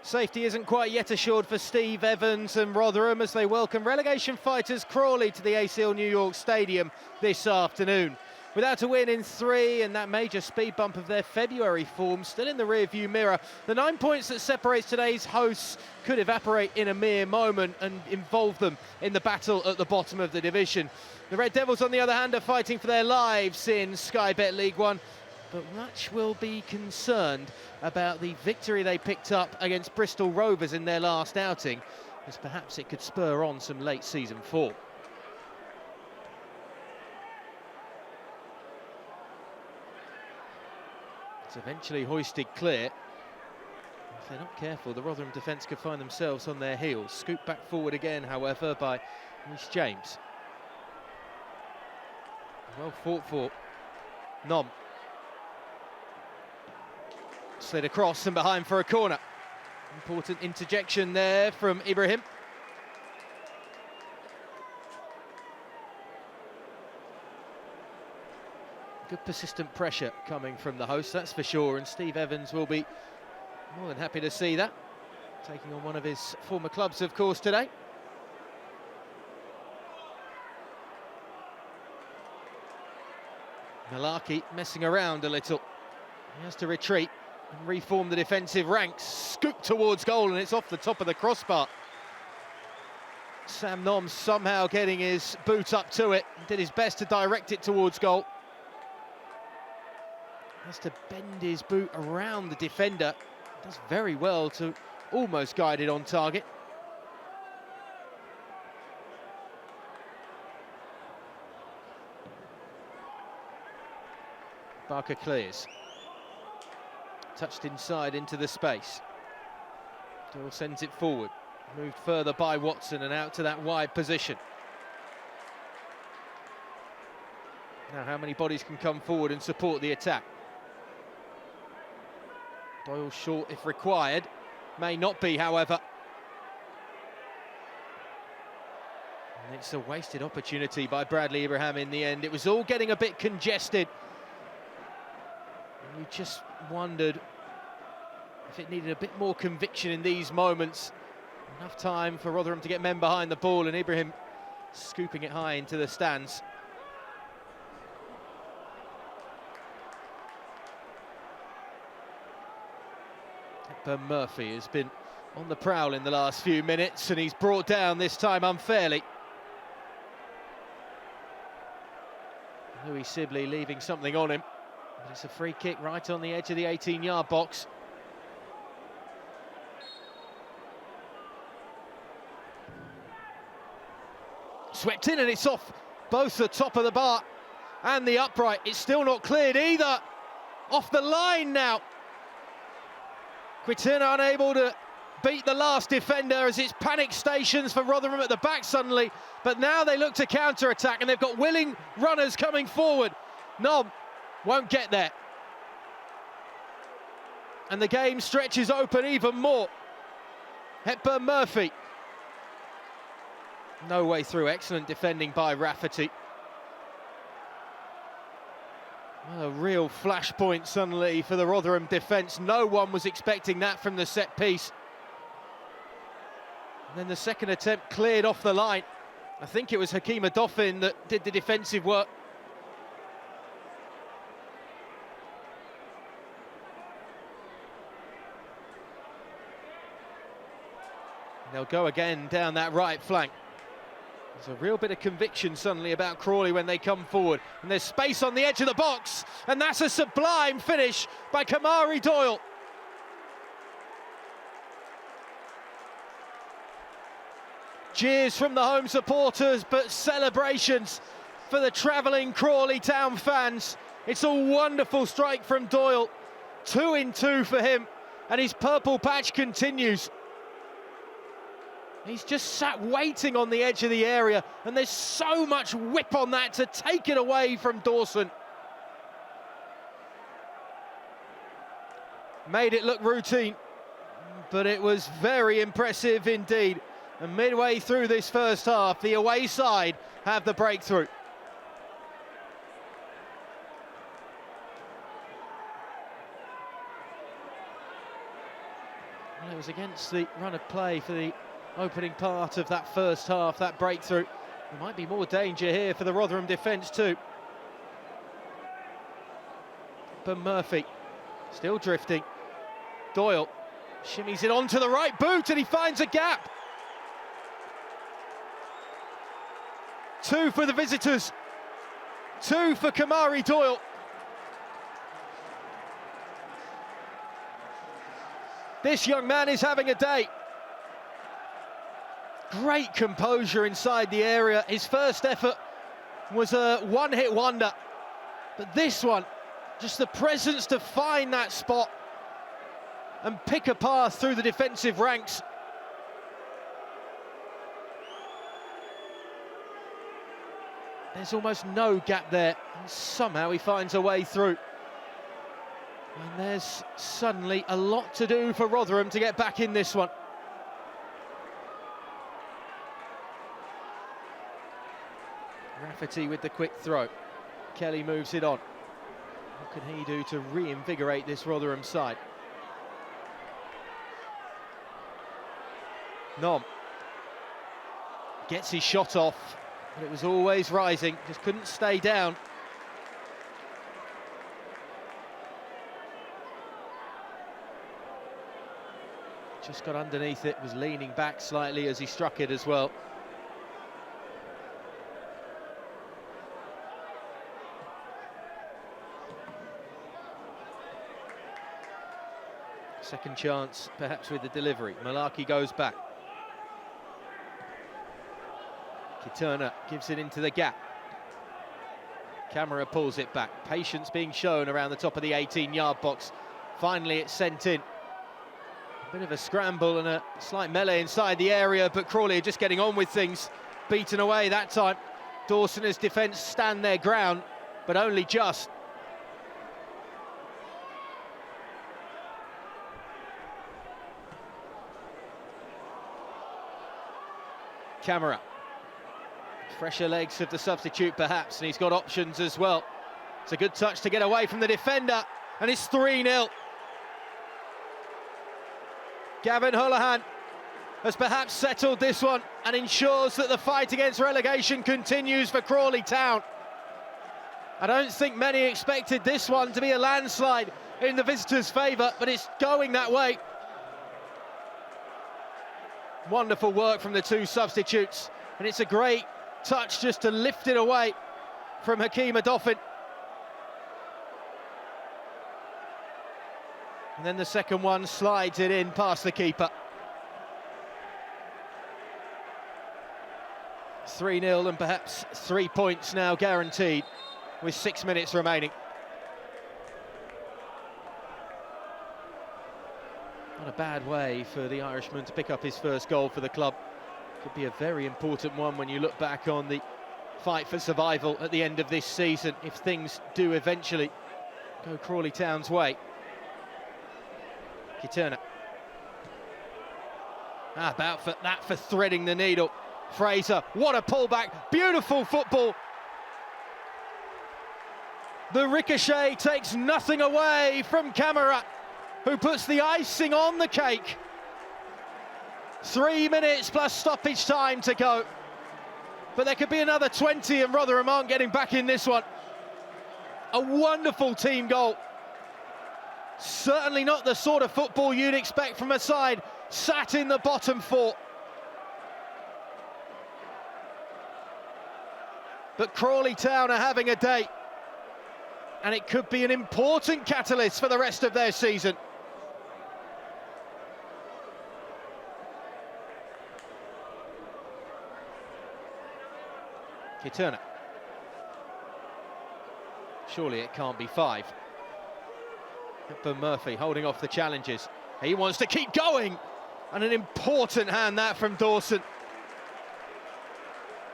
Safety isn't quite yet assured for Steve Evans and Rotherham as they welcome relegation fighters Crawley to the ACL New York Stadium this afternoon. Without a win in 3 and that major speed bump of their February form still in the rear-view mirror, the 9 points that separates today's hosts could evaporate in a mere moment and involve them in the battle at the bottom of the division. The Red Devils, on the other hand, are fighting for their lives in Sky Bet League One, but much will be concerned about the victory they picked up against Bristol Rovers in their last outing, as perhaps it could spur on some late season form. It's eventually hoisted clear. If they're not careful, the Rotherham defence could find themselves on their heels. Scooped back forward again, however, by Rhys James. Well fought for. Nom. Slid across and behind for a corner. Important interjection there from Ibrahim. Good persistent pressure coming from the hosts, that's for sure, and Steve Evans will be more than happy to see that. Taking on one of his former clubs, of course, today. Malarkey messing around a little. He has to retreat and reform the defensive ranks. Scoop towards goal, and it's off the top of the crossbar. Sam Nom somehow getting his boot up to it, and did his best to direct it towards goal. Has to bend his boot around the defender. Does very well to almost guide it on target. Barker clears. Touched inside into the space. Doyle sends it forward. Moved further by Watson and out to that wide position. Now how many bodies can come forward and support the attack? Doyle short if required. May not be, however. And it's a wasted opportunity by Bradley Ibrahim in the end. It was all getting a bit congested. And you just wondered if it needed a bit more conviction in these moments. Enough time for Rotherham to get men behind the ball, and Ibrahim scooping it high into the stands. Hepburn Murphy has been on the prowl in the last few minutes, and he's brought down this time unfairly. Louis Sibley leaving something on him. But it's a free kick right on the edge of the 18-yard box. Swept in, and it's off both the top of the bar and the upright. It's still not cleared either. Off the line now. Quintana unable to beat the last defender as it's panic stations for Rotherham at the back suddenly. But now they look to counter-attack, and they've got willing runners coming forward. Nom won't get there. And the game stretches open even more. Hepburn Murphy. No way through. Excellent defending by Rafferty. Well, a real flashpoint suddenly for the Rotherham defence. No one was expecting that from the set piece. And then the second attempt cleared off the line. I think it was Hakeem Adoffin that did the defensive work. And they'll go again down that right flank. There's a real bit of conviction suddenly about Crawley when they come forward. And there's space on the edge of the box. And that's a sublime finish by Kamari Doyle. Cheers from the home supporters, but celebrations for the travelling Crawley Town fans. It's a wonderful strike from Doyle. 2 in 2 for him. And his purple patch continues. He's just sat waiting on the edge of the area, and there's so much whip on that to take it away from Dawson. Made it look routine, but it was very impressive indeed. And midway through this first half, the away side have the breakthrough. Well, it was against the run of play for the opening part of that first half, that breakthrough. There might be more danger here for the Rotherham defence too. But Murphy still drifting. Doyle shimmies it onto the right boot and he finds a gap. 2 for the visitors. 2 for Kamari Doyle. This young man is having a day. Great composure inside the area. His first effort was a one-hit wonder. But this one, just the presence to find that spot and pick a path through the defensive ranks. There's almost no gap there, and somehow he finds a way through. And there's suddenly a lot to do for Rotherham to get back in this one. Rafferty with the quick throw. Kelly moves it on. What can he do to reinvigorate this Rotherham side? Nom gets his shot off, but it was always rising, just couldn't stay down. Just got underneath it, was leaning back slightly as he struck it as well. Second chance, perhaps with the delivery. Malaki goes back. Kiturna gives it into the gap. Camera pulls it back. Patience being shown around the top of the 18-yard box. Finally, it's sent in. A bit of a scramble and a slight melee inside the area, but Crawley are just getting on with things. Beaten away that time. Dawson's defence stand their ground, but only just. Camera. Fresher legs of the substitute perhaps, and he's got options as well. It's a good touch to get away from the defender, and it's 3-0. Gavin Holohan has perhaps settled this one and ensures that the fight against relegation continues for Crawley Town. I don't think many expected this one to be a landslide in the visitors' favour, but it's going that way. Wonderful work from the 2 substitutes, and it's a great touch just to lift it away from Hakeem Adoffin. And then the second one slides it in past the keeper. 3-0 and perhaps 3 points now guaranteed with 6 minutes remaining. Not a bad way for the Irishman to pick up his first goal for the club. Could be a very important one when you look back on the fight for survival at the end of this season, if things do eventually go Crawley Town's way. Kiturna. About for that for threading the needle. Fraser, what a pullback, beautiful football. The ricochet takes nothing away from Camera, who puts the icing on the cake. 3 minutes plus stoppage time to go. But there could be another 20 and Rotherham aren't getting back in this one. A wonderful team goal. Certainly not the sort of football you'd expect from a side sat in the bottom 4. But Crawley Town are having a day, and it could be an important catalyst for the rest of their season. Kiturna. Surely it can't be 5. But Murphy holding off the challenges. He wants to keep going, and an important hand that from Dawson.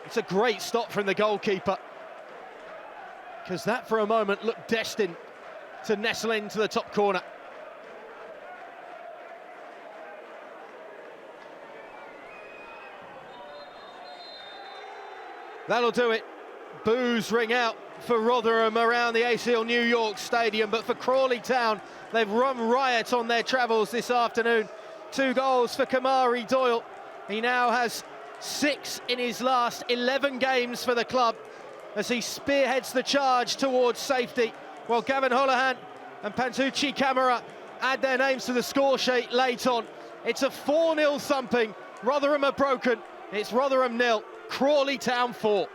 It's a great stop from the goalkeeper, because that for a moment looked destined to nestle into the top corner. That'll do it. Boos ring out for Rotherham around the ACL New York Stadium, but for Crawley Town, they've run riot on their travels this afternoon 2 goals for Kamari Doyle. He now has 6 in his last 11 games for the club as he spearheads the charge towards safety, while Gavin Holohan and Pantucci Camara add their names to the score sheet late on. It's a 4-0 thumping. Rotherham are broken. It's Rotherham 0, Crawley Town 4.